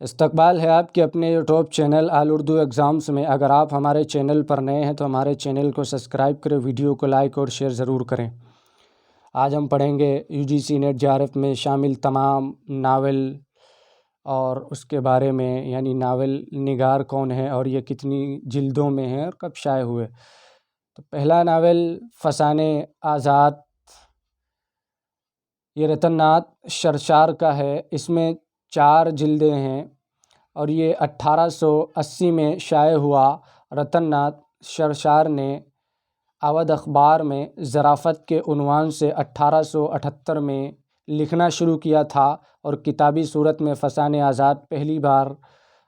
استقبال ہے آپ کے اپنے یوٹیوب چینل آل اردو ایگزامس میں۔ اگر آپ ہمارے چینل پر نئے ہیں تو ہمارے چینل کو سبسکرائب کریں، ویڈیو کو لائک اور شیئر ضرور کریں۔ آج ہم پڑھیں گے UGC نیٹ JRF میں شامل تمام ناول اور اس کے بارے میں، یعنی ناول نگار کون ہے اور یہ کتنی جلدوں میں ہیں اور کب شائع ہوئے۔ تو پہلا ناول فسانے آزاد، یہ رتن ناتھ شرشار کا ہے۔ اس میں 4 جلدیں ہیں اور یہ 1880 میں شائع ہوا۔ رتن ناتھ شرشار نے اودھ اخبار میں ظرافت کے عنوان سے 1878 میں لکھنا شروع کیا تھا اور کتابی صورت میں فسانے آزاد پہلی بار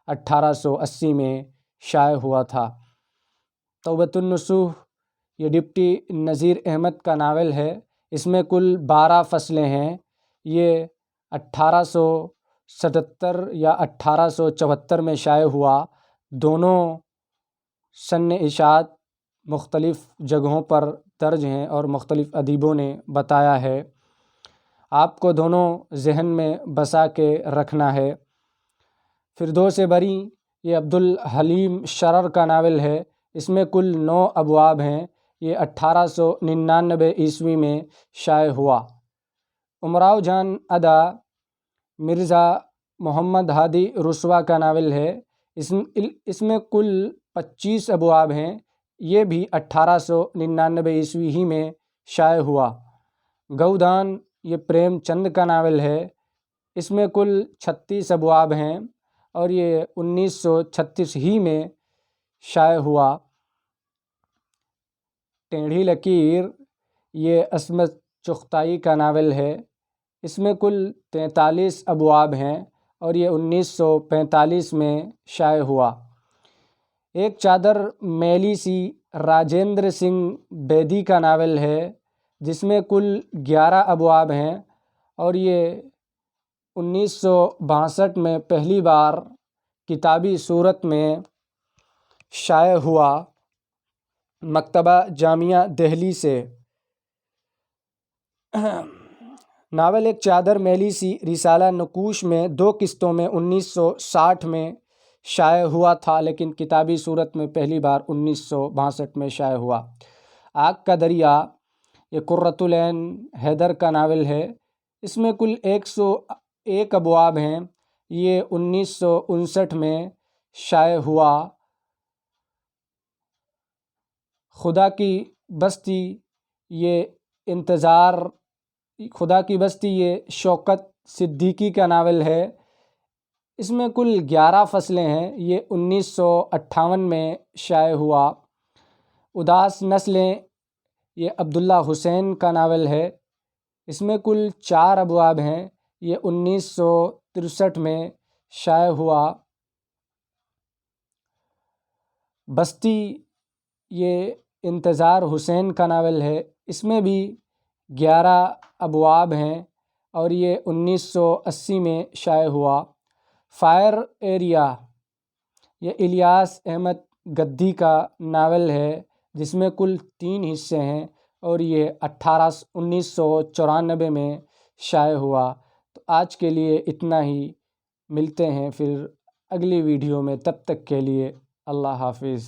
1880 میں شائع ہوا تھا۔ توبۃ النصوح یہ ڈپٹی نذیر احمد کا ناول ہے۔ اس میں کل 12 فصلیں ہیں۔ یہ 1877 یا 1874 میں شائع ہوا۔ دونوں سن اشاعت مختلف جگہوں پر درج ہیں اور مختلف ادیبوں نے بتایا ہے۔ آپ کو دونوں ذہن میں بسا کے رکھنا ہے۔ فردوس بری یہ عبدالحلیم شرر کا ناول ہے۔ اس میں کل 9 ابواب ہیں۔ یہ 1899 عیسوی میں شائع ہوا۔ امراؤ جان ادا مرزا محمد ہادی رسوا کا ناول ہے۔ اس میں کل 25 ابواب ہیں۔ یہ بھی 1899 عیسوی ہی میں شائع ہوا۔ گؤدان یہ پریم چند کا ناول ہے۔ اس میں کل 36 ابواب ہیں اور یہ 1936 ہی میں شائع ہوا۔ ٹیڑھی لکیر یہ عصمت چغتائی کا ناول ہے۔ اس میں کل 43 ابواب ہیں اور یہ 1945 میں شائع ہوا۔ ایک چادر میلی سی راجندر سنگھ بیدی کا ناول ہے جس میں کل 11 ابواب ہیں اور یہ 1962 میں پہلی بار کتابی صورت میں شائع ہوا۔ مکتبہ جامعہ دہلی سے۔ ناول ایک چادر میلی سی رسالہ نقوش میں 2 قسطوں میں 1960 میں شائع ہوا تھا، لیکن کتابی صورت میں پہلی بار 1962 میں شائع ہوا۔ آگ کا دریا یہ قرۃ العین حیدر کا ناول ہے۔ اس میں کل 101 ابواب ہیں۔ یہ 1959 میں شائع ہوا۔ خدا کی بستی یہ شوکت صدیقی کا ناول ہے۔ اس میں کل 11 فصلیں ہیں۔ یہ 1958 میں شائع ہوا۔ اداس نسلیں یہ عبداللہ حسین کا ناول ہے۔ اس میں کل 4 ابواب ہیں۔ یہ 1963 میں شائع ہوا۔ بستی یہ انتظار حسین کا ناول ہے۔ اس میں بھی 11 ابواب ہیں اور یہ 1980 میں شائع ہوا۔ فائر ایریا یہ الیاس احمد گدی کا ناول ہے جس میں کل 3 حصے ہیں اور یہ 1994 میں شائع ہوا۔ تو آج کے لیے اتنا ہی، ملتے ہیں پھر اگلی ویڈیو میں، تب تک کے لیے اللہ حافظ۔